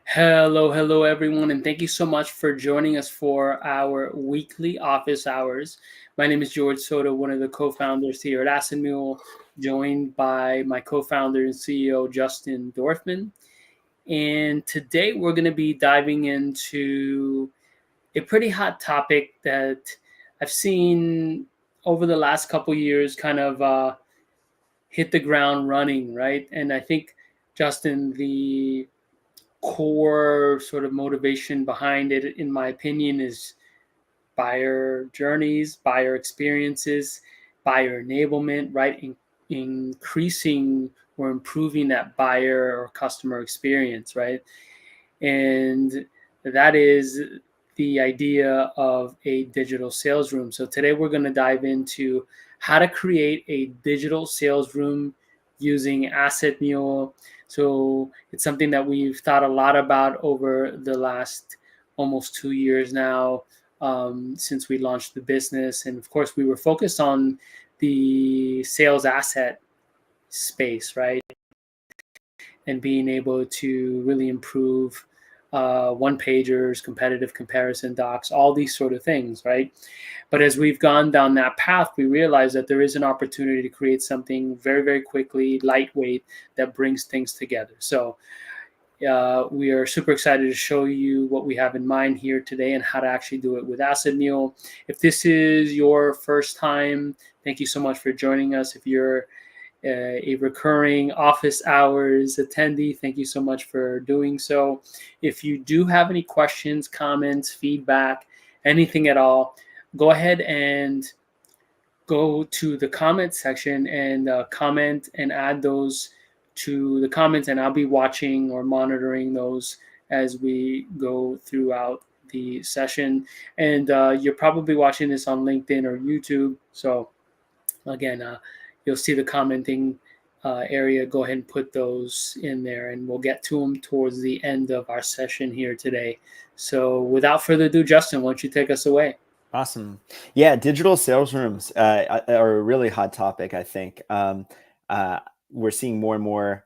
Hello, everyone, and thank you so much for joining us for our weekly office hours. My name is George Soto, one of the co-founders here at AssetMule, joined by my co-founder and CEO Justin Dorfman. And today we're going to be diving into a pretty hot topic that I've seen over the last couple years kind of hit the ground running, right? And I think, Justin, the core sort of motivation behind it, in my opinion, is buyer journeys, buyer experiences, buyer enablement, right? Increasing or improving that buyer or customer experience, right? And that is the idea of a digital sales room. So today we're going to dive into how to create a digital sales room using AssetMule. So it's something that we've thought a lot about over the last almost 2 years now, since we launched the business. And of course, we were focused on the sales asset space, right? And being able to really improve one pagers, competitive comparison docs, all these sort of things, right? But as we've gone down that path, we realize that there is an opportunity to create something very, very quickly, lightweight, that brings things together. So we are super excited to show you what we have in mind here today and how to actually do it with AssetMule. If this is your first time, thank you so much for joining us. If you're a recurring office hours attendee, thank you so much for doing so. If you do have any questions, comments, feedback, anything at all, go ahead and go to the comment section and comment and add those to the comments, and I'll be watching or monitoring those as we go throughout the session. And you're probably watching this on LinkedIn or YouTube, so again, you'll see the commenting area. Go ahead and put those in there, and we'll get to them towards the end of our session here today. So without further ado, Justin, why don't you take us away? Awesome. Yeah, digital sales rooms are a really hot topic, I think. We're seeing more and more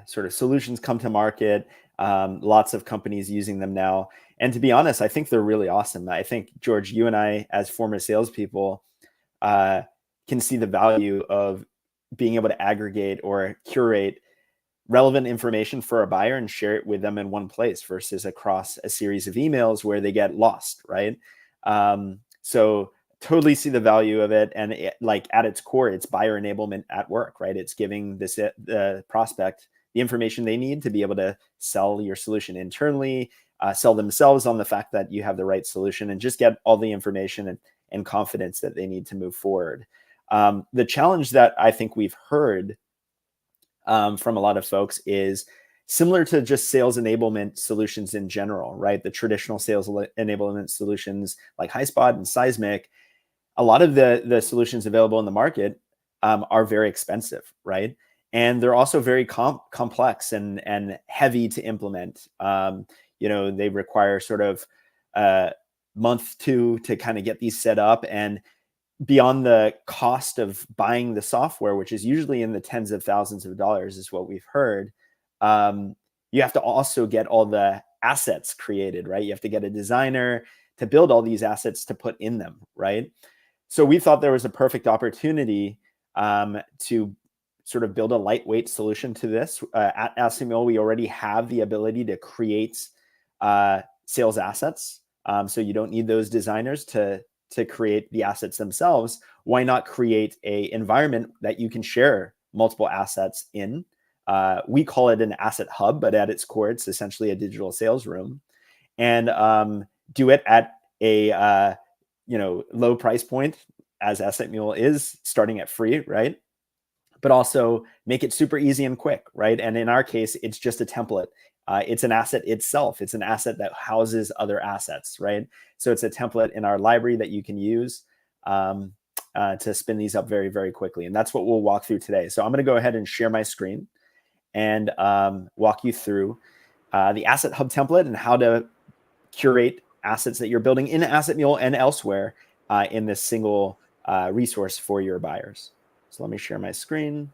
sort of solutions come to market, lots of companies using them now. And to be honest, I think they're really awesome. I think, George, you and I, as former salespeople, can see the value of being able to aggregate or curate relevant information for a buyer and share it with them in one place versus across a series of emails where they get lost, right? So totally see the value of it. And like at its core, it's buyer enablement at work, right? It's giving the prospect the information they need to be able to sell your solution internally, sell themselves on the fact that you have the right solution, and just get all the information and confidence that they need to move forward. The challenge that I think we've heard from a lot of folks is similar to just sales enablement solutions in general, right? The traditional sales enablement solutions like HighSpot and Seismic, a lot of the solutions available in the market are very expensive, right? And they're also very complex and heavy to implement. They require sort of a month to kind of get these set up, and beyond the cost of buying the software, which is usually in the tens of thousands of dollars, is what we've heard. You have to also get all the assets created, right? You have to get a designer to build all these assets to put in them, right? So we thought there was a perfect opportunity to sort of build a lightweight solution to this. At AssetMule, we already have the ability to create sales assets. So you don't need those designers to create the assets themselves. Why not create an environment that you can share multiple assets in? We call it an asset hub, but at its core, it's essentially a digital sales room, and do it at a low price point, as AssetMule is, starting at free, right? But also make it super easy and quick, right? And in our case, it's just a template. It's an asset itself. It's an asset that houses other assets, right? So it's a template in our library that you can use to spin these up very, very quickly. And that's what we'll walk through today. So I'm going to go ahead and share my screen and walk you through the Asset Hub template and how to curate assets that you're building in AssetMule and elsewhere in this single resource for your buyers. So let me share my screen.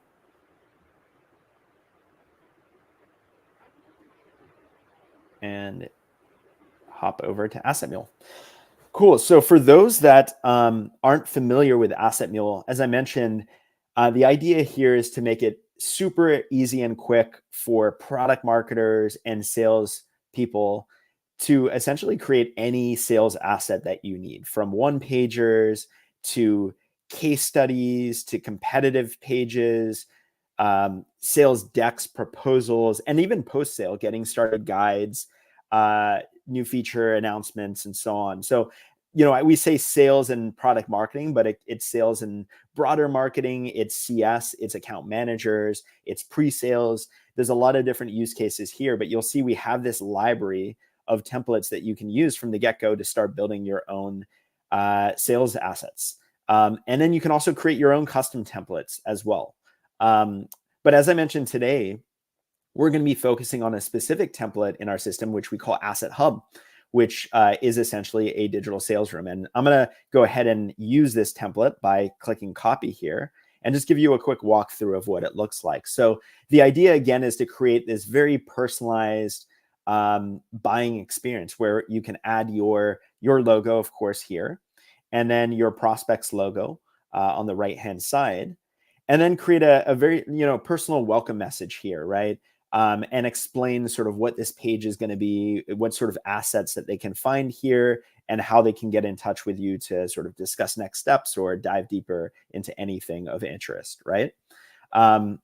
and hop over to AssetMule. Cool. So for those that aren't familiar with AssetMule, as I mentioned, the idea here is to make it super easy and quick for product marketers and sales people to essentially create any sales asset that you need, from one pagers to case studies to competitive pages, sales decks, proposals, and even post-sale getting started guides, new feature announcements, and so on. So, we say sales and product marketing, but it's sales and broader marketing, it's CS, it's account managers, it's pre-sales. There's a lot of different use cases here, but you'll see we have this library of templates that you can use from the get-go to start building your own sales assets. And then you can also create your own custom templates as well. But as I mentioned today, we're going to be focusing on a specific template in our system, which we call Asset Hub, which is essentially a digital sales room. And I'm going to go ahead and use this template by clicking copy here and just give you a quick walkthrough of what it looks like. So the idea, again, is to create this very personalized buying experience where you can add your logo, of course, here, and then your prospect's logo on the right-hand side, and then create a very personal welcome message here, right? And explain sort of what this page is going to be, what sort of assets that they can find here, and how they can get in touch with you to sort of discuss next steps or dive deeper into anything of interest, right? And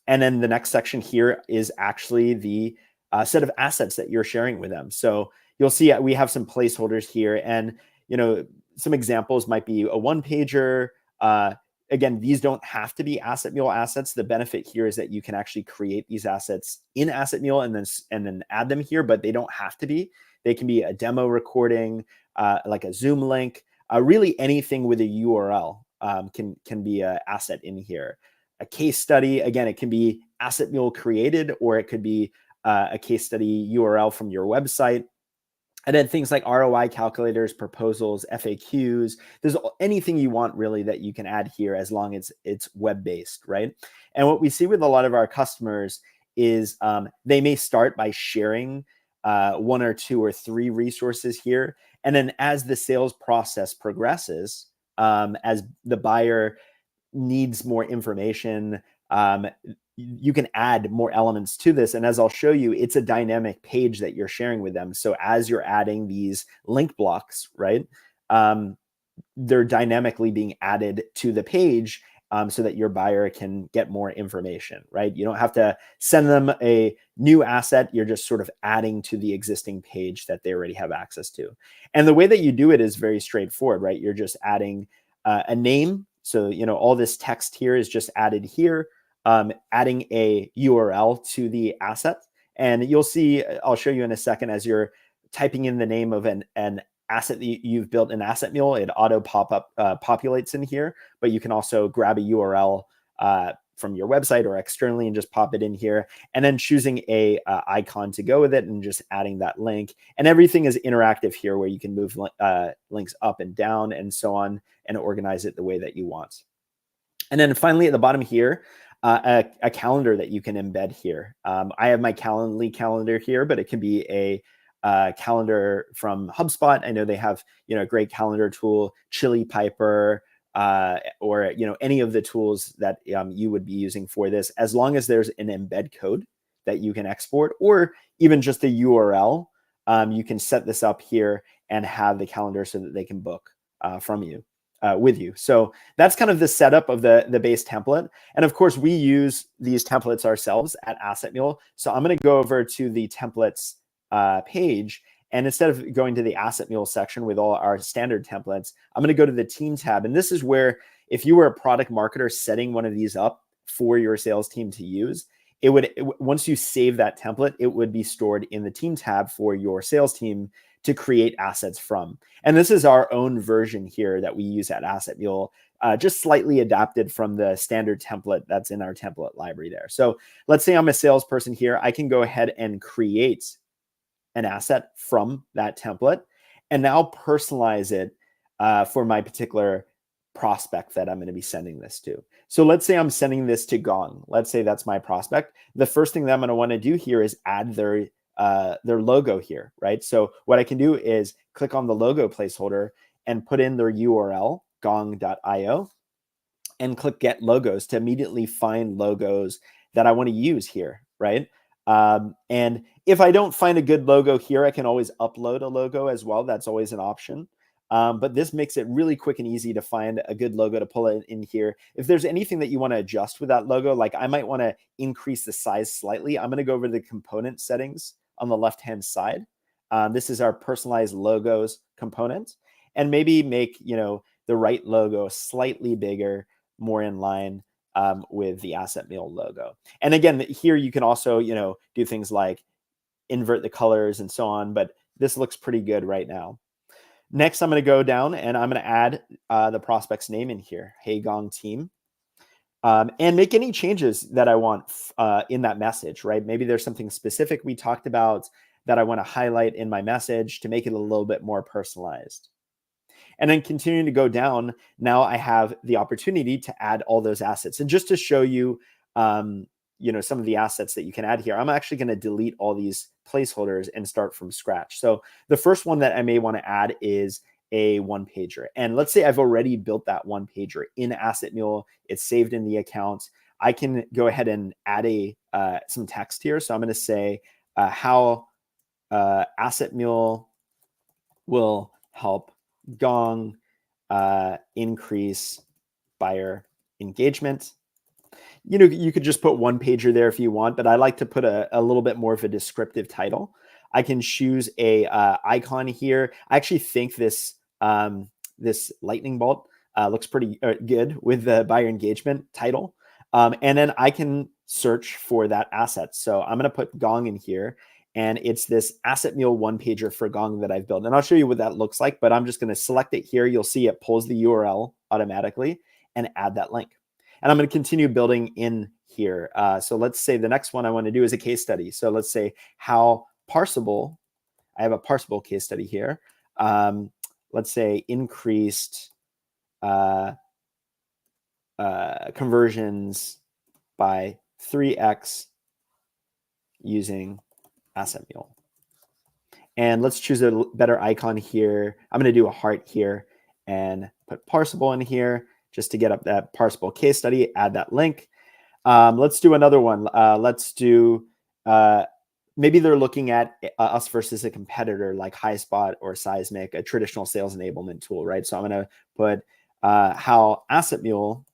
then the next section here is actually the set of assets that you're sharing with them. So you'll see we have some placeholders here, and some examples might be a one-pager. Again, these don't have to be AssetMule assets. The benefit here is that you can actually create these assets in AssetMule and then add them here, but they don't have to be. They can be a demo recording, like a Zoom link, really anything with a URL can be an asset in here. A case study, again, it can be AssetMule created, or it could be a case study URL from your website. And then things like ROI calculators, proposals, FAQs, there's anything you want really that you can add here as long as it's web-based, right? And what we see with a lot of our customers is they may start by sharing one or two or three resources here. And then as the sales process progresses, as the buyer needs more information, you can add more elements to this. And as I'll show you, it's a dynamic page that you're sharing with them. So as you're adding these link blocks, right, they're dynamically being added to the page so that your buyer can get more information, right? You don't have to send them a new asset. You're just sort of adding to the existing page that they already have access to. And the way that you do it is very straightforward, right? You're just adding a name. So, all this text here is just added here. Adding a URL to the asset. And you'll see, I'll show you in a second, as you're typing in the name of an asset that you've built in AssetMule, it auto populates in here, but you can also grab a URL from your website or externally and just pop it in here, and then choosing a icon to go with it and just adding that link. And everything is interactive here, where you can move links up and down and so on, and organize it the way that you want. And then finally, at the bottom here, a calendar that you can embed here. I have my Calendly calendar here, but it can be a calendar from HubSpot. I know they have a great calendar tool, Chili Piper, or any of the tools that you would be using for this, as long as there's an embed code that you can export, or even just a URL. You can set this up here and have the calendar so that they can book from you. With you. So that's kind of the setup of the base template. And of course, we use these templates ourselves at AssetMule. So I'm going to go over to the templates page. And instead of going to the AssetMule section with all our standard templates, I'm going to go to the team tab. And this is where, if you were a product marketer setting one of these up for your sales team to use, once you save that template, it would be stored in the team tab for your sales team to create assets from. And this is our own version here that we use at AssetMule, just slightly adapted from the standard template that's in our template library there. So let's say I'm a salesperson here. I can go ahead and create an asset from that template and now personalize it for my particular prospect that I'm going to be sending this to. So let's say I'm sending this to Gong. Let's say that's my prospect. The first thing that I'm going to want to do here is add their their logo here, right? So what I can do is click on the logo placeholder and put in their URL, gong.io, and click Get Logos to immediately find logos that I want to use here, right? And if I don't find a good logo here, I can always upload a logo as well. That's always an option. But this makes it really quick and easy to find a good logo to pull it in here. If there's anything that you want to adjust with that logo, like I might want to increase the size slightly, I'm going to go over to the component settings on the left-hand side. This is our personalized logos component, and maybe make, the right logo slightly bigger, more in line with the AssetMule logo. And again, here you can also, do things like invert the colors and so on, but this looks pretty good right now. Next, I'm going to go down and I'm going to add the prospect's name in here, Hey Gong Team, and make any changes that I want in that message, right? Maybe there's something specific we talked about that I want to highlight in my message to make it a little bit more personalized. And then continuing to go down, now I have the opportunity to add all those assets. And just to show you, some of the assets that you can add here, I'm actually going to delete all these placeholders and start from scratch. So the first one that I may want to add is a one pager. And let's say I've already built that one pager in AssetMule. It's saved in the account. I can go ahead and add some text here. So I'm going to say how AssetMule will help Gong increase buyer engagement. You could just put one pager there if you want, but I like to put a little bit more of a descriptive title. I can choose a icon here. I actually think this this lightning bolt looks pretty good with the buyer engagement title. And then I can search for that asset. So I'm going to put Gong in here, and it's this AssetMule one pager for Gong that I've built. And I'll show you what that looks like, but I'm just going to select it here. You'll see it pulls the URL automatically and add that link. And I'm going to continue building in here. So let's say the next one I want to do is a case study. So let's say how parsable, I have a parsable case study here. Let's say increased conversions by 3x using AssetMule. And let's choose a better icon here. I'm going to do a heart here and put parsable in here just to get up that parsable case study, add that link. Let's do another one. Let's do, maybe they're looking at us versus a competitor like HighSpot or Seismic, a traditional sales enablement tool, right? So I'm going to put how AssetMule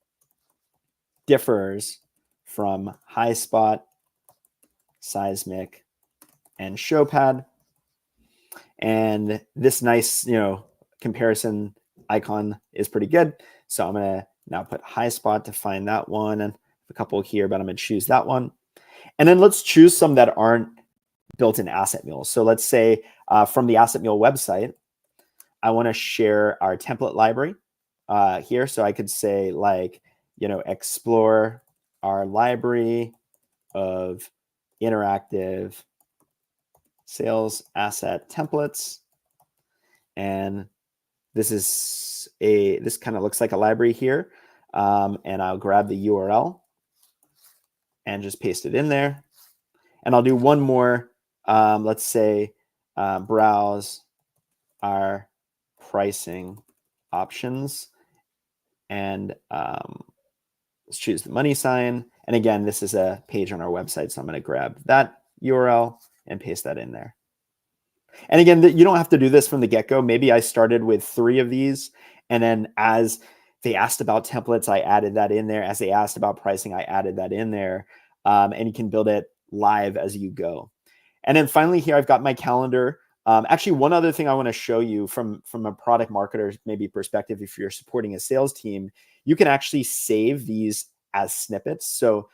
differs from HighSpot, Seismic, and Showpad. And this nice, comparison icon is pretty good. So I'm going to now put HighSpot to find that one, and a couple here, but I'm going to choose that one. And then let's choose some that aren't built in AssetMule. So let's say from the AssetMule website, I want to share our template library here. So I could say explore our library of interactive sales asset templates. And this kind of looks like a library here. And I'll grab the URL and just paste it in there. And I'll do one more. Let's say browse our pricing options, and let's choose the money sign. And again, this is a page on our website. So I'm going to grab that URL and paste that in there. And again, you don't have to do this from the get-go. Maybe I started with 3 of these, and then as they asked about templates, I added that in there. As they asked about pricing, I added that in there. And you can build it live as you go. And then finally here, I've got my calendar. Actually, one other thing I want to show you from a product marketer maybe perspective, if you're supporting a sales team, you can actually save these as snippets. So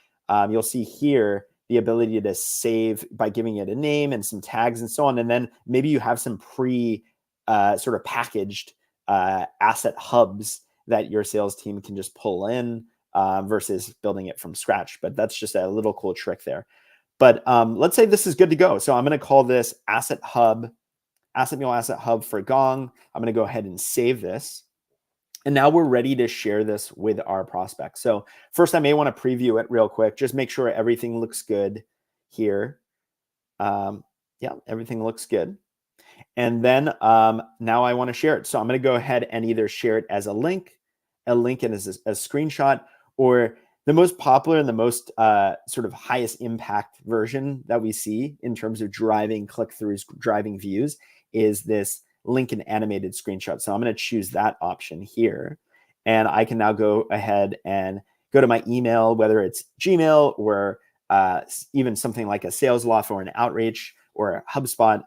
you'll see here the ability to save by giving it a name and some tags and so on. And then maybe you have some sort of packaged asset hubs that your sales team can just pull in versus building it from scratch. But that's just a little cool trick there. But let's say this is good to go. So I'm going to call this AssetMule Asset Hub for Gong. I'm going to go ahead and save this. And now we're ready to share this with our prospects. So first, I may want to preview it real quick. Just make sure everything looks good here. Yeah, everything looks good. And then now I want to share it. So I'm going to go ahead and either share it as a link and as a screenshot, or the most popular and the most sort of highest impact version that we see in terms of driving click-throughs, driving views, is this link and animated screenshot. So I'm going to choose that option here. And I can now go ahead and go to my email, whether it's Gmail or even something like a Salesloft or an Outreach or a HubSpot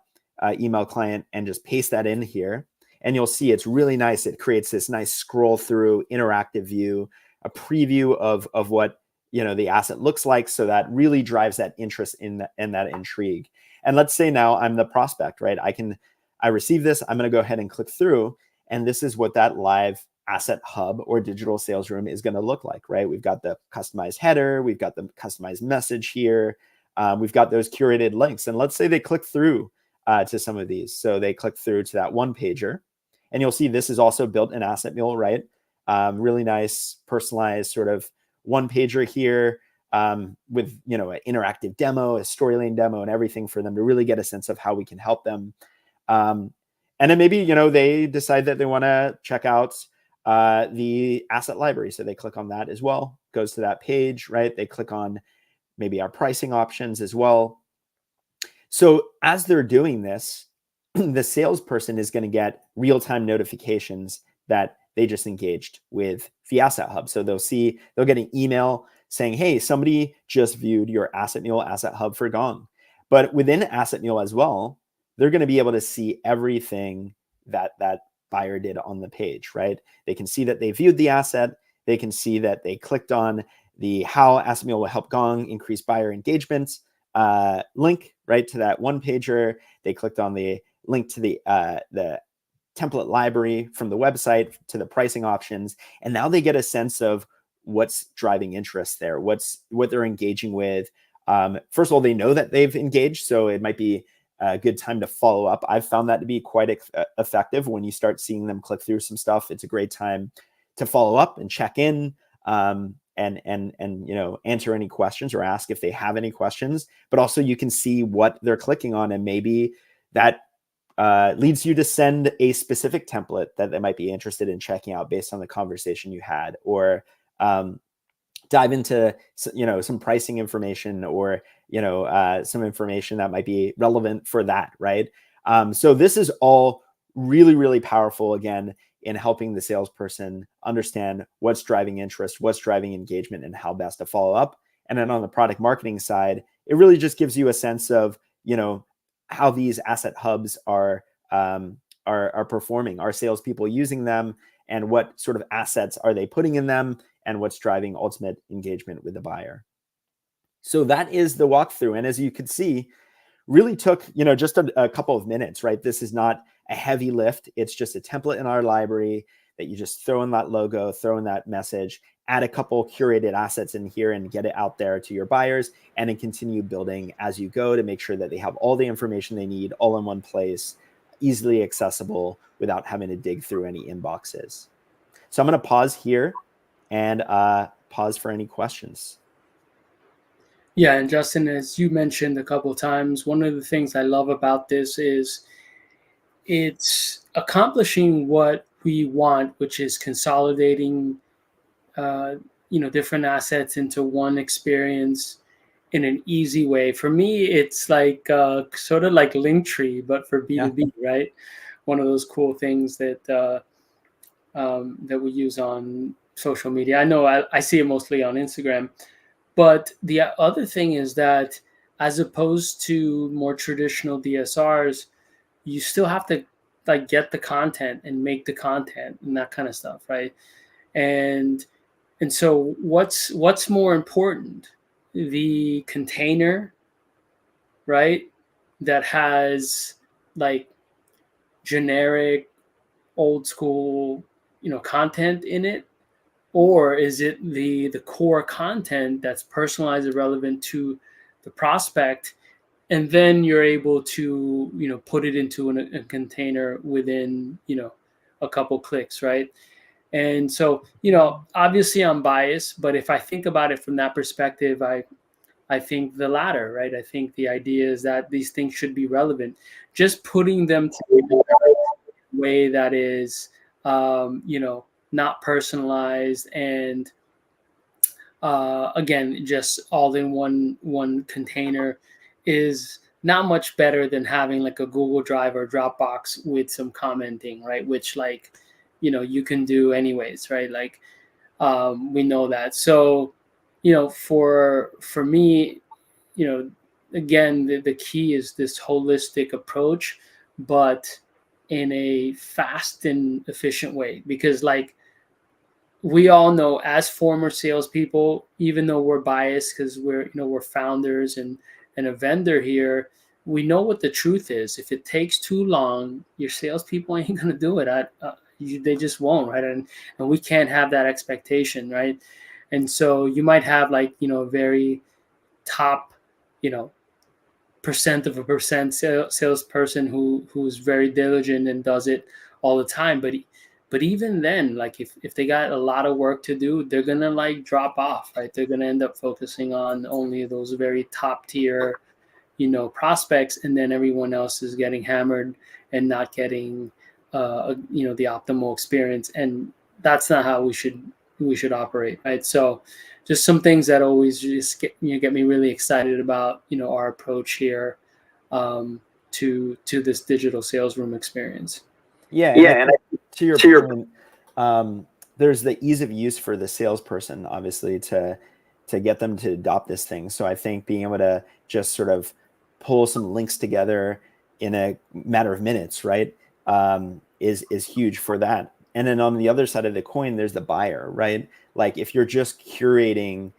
email client, and just paste that in here. And you'll see it's really nice. It creates this nice scroll through interactive view, a preview of what the asset looks like. So that really drives that interest in that intrigue. And let's say now I'm the prospect, right? I receive this. I'm going to go ahead and click through, and this is what that live asset hub or digital sales room is going to look like, right? We've got the customized header, we've got the customized message here, we've got those curated links. And let's say they click through to some of these. So they click through to that one pager, and you'll see this is also built in AssetMule, right? Really nice, personalized sort of one pager here with an interactive demo, a storyline demo, and everything for them to really get a sense of how we can help them. And then maybe they decide that they want to check out the asset library, so they click on that as well. Goes to that page, right? They click on maybe our pricing options as well. So as they're doing this, the salesperson is going to get real-time notifications that they just engaged with the Asset Hub. So they'll get an email saying, hey, somebody just viewed your AssetMule Asset Hub for Gong. But within AssetMule as well, they're going to be able to see everything that buyer did on the page, right? They can see that they viewed the asset. They can see that they clicked on the how AssetMule will help Gong increase buyer engagement link, right, to that one pager. They clicked on the link to the template library from the website to the pricing options, and now they get a sense of what's driving interest there, what they're engaging with. First of all, they know that they've engaged, so it might be a good time to follow up. I've found that to be quite effective. When you start seeing them click through some stuff, it's a great time to follow up and check in. And answer any questions or ask if they have any questions, but also you can see what they're clicking on, and maybe that leads you to send a specific template that they might be interested in checking out based on the conversation you had, or dive into some pricing information, or some information that might be relevant for that, right? So this is all really, really powerful, again, in helping the salesperson understand what's driving interest, what's driving engagement, and how best to follow up. And then on the product marketing side, it really just gives you a sense of how these asset hubs are performing. Are salespeople using them, and what sort of assets are they putting in them, and what's driving ultimate engagement with the buyer. So that is the walkthrough, and as you could see, really took just a couple of minutes, right? This is not a heavy lift. It's just a template in our library that you just throw in that logo, throw in that message, add a couple curated assets in here, and get it out there to your buyers, and then continue building as you go to make sure that they have all the information they need all in one place, easily accessible without having to dig through any inboxes. So I'm going to pause here and pause for any questions. Yeah, and Justin, as you mentioned a couple of times, one of the things I love about this is it's accomplishing what we want, which is consolidating, different assets into one experience in an easy way. For me, it's like sort of like Linktree, but for B2B, right? One of those cool things that that we use on social media. I know I see it mostly on Instagram. But the other thing is that, as opposed to more traditional DSRs, you still have to get the content and make the content and that kind of stuff, right? And so what's more important? The container, right? That has like generic old school, content in it, or is it the core content that's personalized and relevant to the prospect, and then you're able to put it into a container within a couple clicks, right? And so obviously I'm biased, but if I think about it from that perspective, I think the latter, right? I think the idea is that these things should be relevant. Just putting them together in a way that is, not personalized and again, just all in one container is not much better than having like a Google Drive or Dropbox with some commenting, right? Which like, you can do anyways, right? Like we know that. So, for me, again, the key is this holistic approach, but in a fast and efficient way. Because like we all know as former salespeople, even though we're biased because we're founders and a vendor here, we know what the truth is. If it takes too long, your salespeople ain't gonna do it. They just won't, right? And we can't have that expectation, right? And so you might have like a very top, you know, percent of a percent salesperson who's very diligent and does it all the time, but even then, like if they got a lot of work to do, they're gonna like drop off, right? They're gonna end up focusing on only those very top tier prospects, and then everyone else is getting hammered and not getting the optimal experience. And that's not how we should operate, right? So just some things that always just get me really excited about our approach here, to this digital sales room experience. Yeah, and I Yeah, and think to your to your point, there's the ease of use for the salesperson, obviously, to get them to adopt this thing. So I think being able to just sort of pull some links together in a matter of minutes, right, is huge for that. And then on the other side of the coin, there's the buyer, right? Like if you're just curating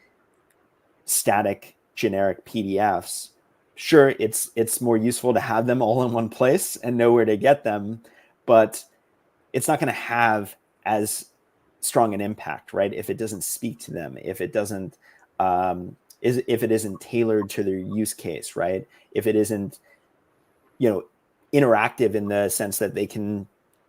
static generic PDFs, sure, it's more useful to have them all in one place and know where to get them, but it's not going to have as strong an impact, right? If it doesn't speak to them, if it doesn't if it isn't tailored to their use case, right? If it isn't interactive in the sense that they can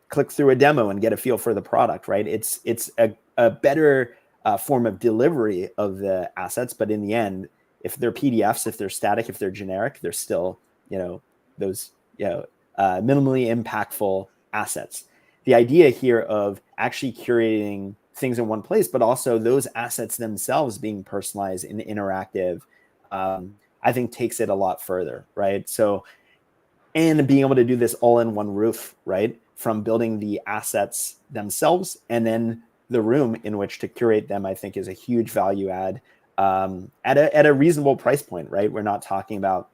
click through a demo and get a feel for the product, right? It's a better form of delivery of the assets, but in the end, if they're PDFs, if they're static, if they're generic, they're still those minimally impactful assets. The idea here of actually curating things in one place, but also those assets themselves being personalized and interactive, I think takes it a lot further, right? So, and being able to do this all in one roof, right? From building the assets themselves and then the room in which to curate them, I think is a huge value add at a reasonable price point, right? We're not talking about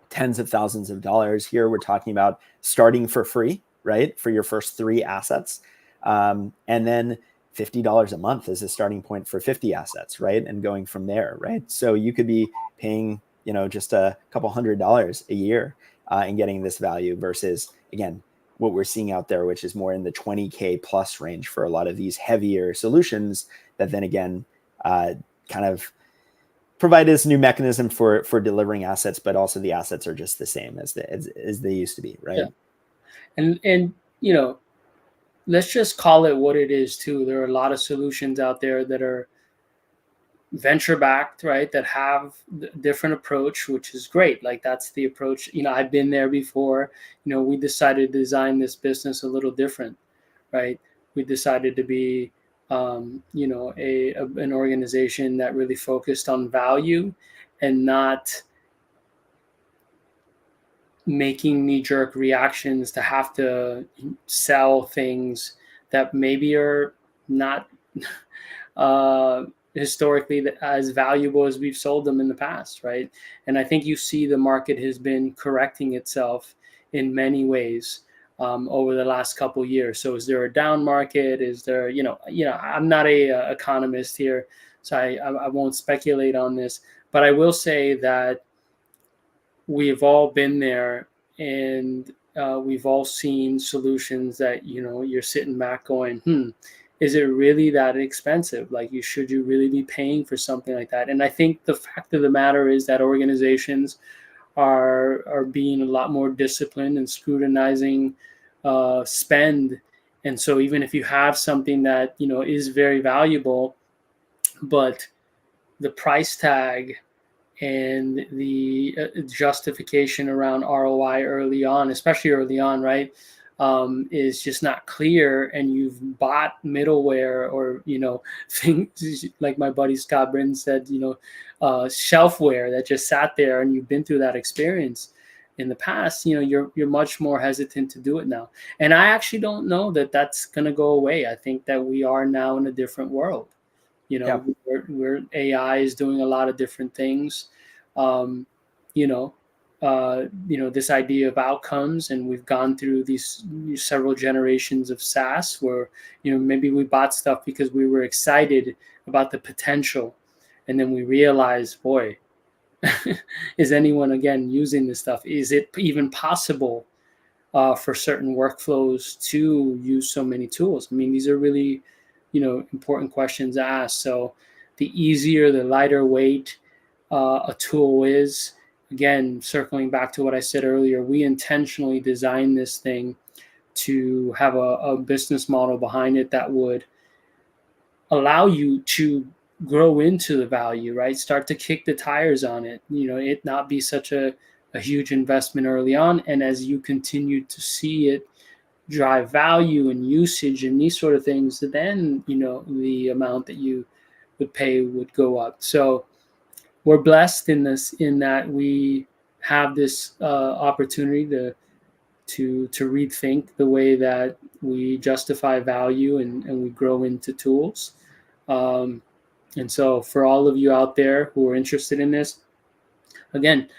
tens of thousands of dollars here. We're talking about starting for free, right? For your first 3 assets. And then $50 a month is a starting point for 50 assets, right? And going from there, right? So you could be paying, just a couple $100 a year and getting this value versus, again, what we're seeing out there, which is more in the 20K plus range for a lot of these heavier solutions that then again, kind of provide this new mechanism for delivering assets, but also the assets are just the same as they used to be, right? Yeah. And let's just call it what it is too. There are a lot of solutions out there that are venture backed, right, that have a different approach, which is great. Like that's the approach. I've been there before. We decided to design this business a little different, right? We decided to be an organization that really focused on value and not making knee-jerk reactions to have to sell things that maybe are not historically as valuable as we've sold them in the past, right? And I think you see the market has been correcting itself in many ways over the last couple of years. So is there a down market? Is there, I'm not a economist here, so I won't speculate on this, but I will say that we've all been there, and we've all seen solutions that you're sitting back going, is it really that expensive? Like, should you really be paying for something like that? And I think the fact of the matter is that organizations are being a lot more disciplined and scrutinizing spend. And so even if you have something that is very valuable, but the price tag and the justification around ROI early on, especially early on, right, is just not clear, and you've bought middleware or things like my buddy Scott Britton said, shelfware that just sat there, and you've been through that experience in the past. You're much more hesitant to do it now, and I actually don't know that that's going to go away. I think that we are now in a different world. Yeah. Where AI is doing a lot of different things. Um, you know, this idea of outcomes, and we've gone through these several generations of SaaS, where maybe we bought stuff because we were excited about the potential, and then we realized, boy, is anyone again using this stuff? Is it even possible for certain workflows to use so many tools? I mean, these are really, important questions to ask. So the easier, the lighter weight a tool is, again, circling back to what I said earlier, we intentionally designed this thing to have a business model behind it that would allow you to grow into the value, right? Start to kick the tires on it, it not be such a huge investment early on. And as you continue to see it drive value and usage and these sort of things, then, the amount that you would pay would go up. So we're blessed in that we have this opportunity to rethink the way that we justify value, and we grow into tools. Um, and so for all of you out there who are interested in this, again,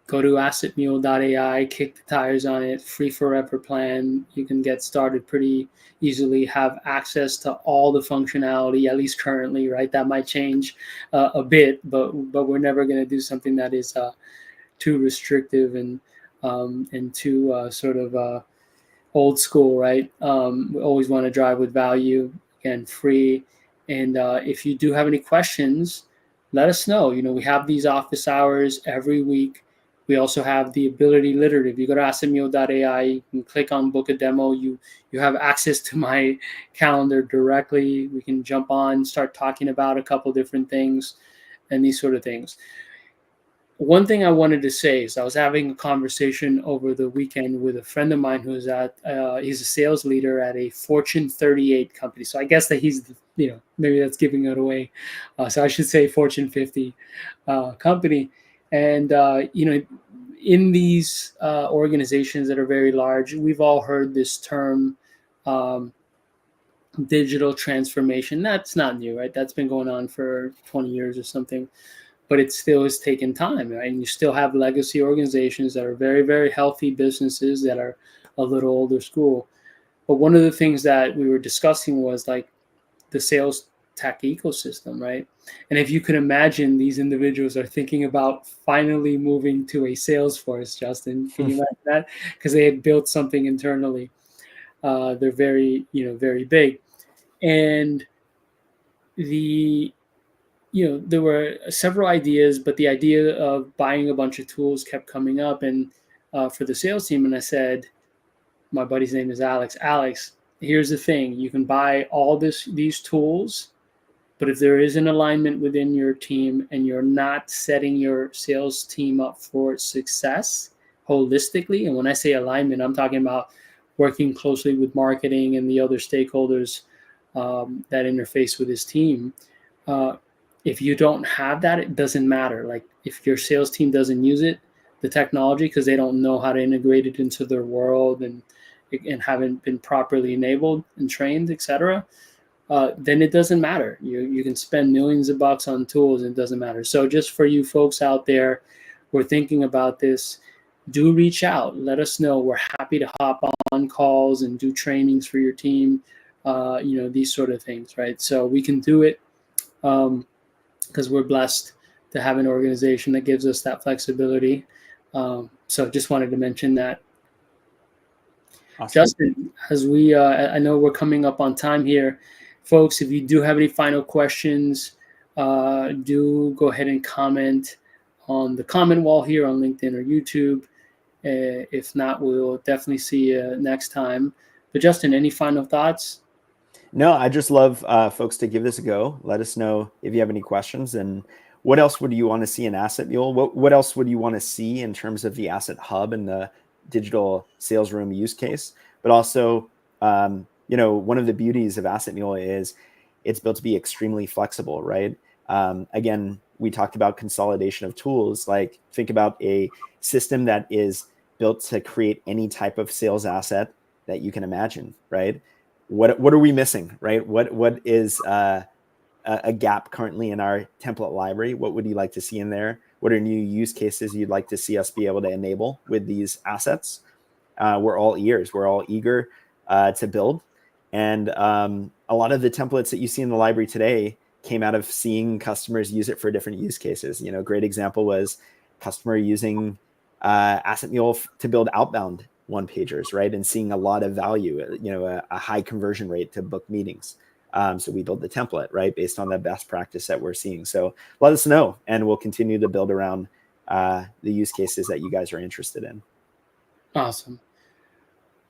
go to AssetMule.ai, kick the tires on it, free forever plan. You can get started pretty easily, have access to all the functionality, at least currently, right? That might change a bit, but we're never going to do something that is too restrictive and too sort of old school, right? We always want to drive with value, again, free. And if you do have any questions, let us know. We have these office hours every week. We also have the ability, literally, if you go to assetmule.ai, you can click on book a demo. You have access to my calendar directly. We can jump on, start talking about a couple different things and these sort of things. One thing I wanted to say is I was having a conversation over the weekend with a friend of mine who's he's a sales leader at a Fortune 38 company. So I guess that he's, maybe that's giving it away. So I should say Fortune 50 company. And, in these organizations that are very large, we've all heard this term, digital transformation. That's not new, right? That's been going on for 20 years or something. But it still has taken time, right? And you still have legacy organizations that are very, very healthy businesses that are a little older school. But one of the things that we were discussing was like the sales tech ecosystem, right? And if you can imagine, these individuals are thinking about finally moving to a Salesforce. Justin, can you imagine that? Because they had built something internally. They're very, very big. And there were several ideas, but the idea of buying a bunch of tools kept coming up, and for the sales team. And I said, my buddy's name is Alex. Alex, here's the thing: you can buy all these tools, but if there is an alignment within your team and you're not setting your sales team up for success holistically, and when I say alignment, I'm talking about working closely with marketing and the other stakeholders that interface with his team. If you don't have that, it doesn't matter. Like if your sales team doesn't use it, the technology, because they don't know how to integrate it into their world and haven't been properly enabled and trained, etc., then it doesn't matter. You can spend millions of bucks on tools and it doesn't matter. So just for you folks out there who are thinking about this, do reach out. Let us know. We're happy to hop on calls and do trainings for your team, these sort of things, right? So we can do it. Because we're blessed to have an organization that gives us that flexibility. So just wanted to mention that. Awesome. Justin, as we, I know we're coming up on time here. Folks, if you do have any final questions, do go ahead and comment on the comment wall here on LinkedIn or YouTube. If not, we'll definitely see you next time. But Justin, any final thoughts? No, I just love folks to give this a go. Let us know if you have any questions, and what else would you want to see in AssetMule? What else would you want to see in terms of the Asset Hub and the digital sales room use case? But also, one of the beauties of AssetMule is it's built to be extremely flexible, right? Again, we talked about consolidation of tools. Like, think about a system that is built to create any type of sales asset that you can imagine, right? What are we missing, right? What is a gap currently in our template library? What would you like to see in there? What are new use cases you'd like to see us be able to enable with these assets? We're all ears. We're all eager to build. And a lot of the templates that you see in the library today came out of seeing customers use it for different use cases. A great example was customer using AssetMule to build outbound one pagers, right? And seeing a lot of value, a high conversion rate to book meetings. So we build the template, right, based on the best practice that we're seeing. So let us know, and we'll continue to build around the use cases that you guys are interested in. Awesome.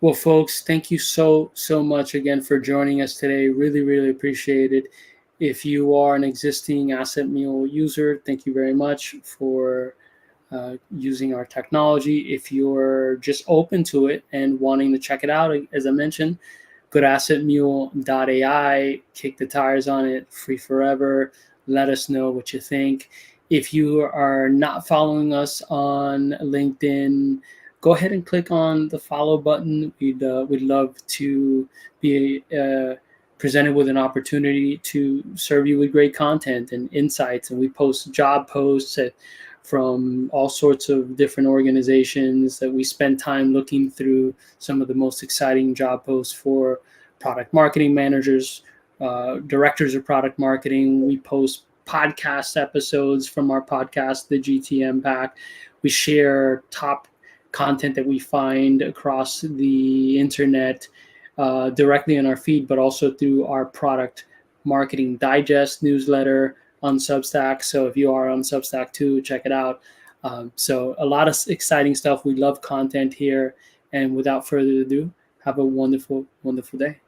Well, folks, thank you so much again for joining us today. Really, really appreciate it. If you are an existing AssetMule user, thank you very much for using our technology. If you're just open to it and wanting to check it out, as I mentioned, go to assetmule.ai, kick the tires on it, free forever. Let us know what you think. If you are not following us on LinkedIn, go ahead and click on the follow button. We'd love to be presented with an opportunity to serve you with great content and insights. And we post job posts from all sorts of different organizations that we spend time looking through some of the most exciting job posts for product marketing managers, directors of product marketing. We post podcast episodes from our podcast, the GTM Pack. We share top content that we find across the internet directly in our feed, but also through our product marketing digest newsletter on Substack. So if you are on Substack too, check it out. So a lot of exciting stuff. We love content here. And without further ado, have a wonderful, wonderful day.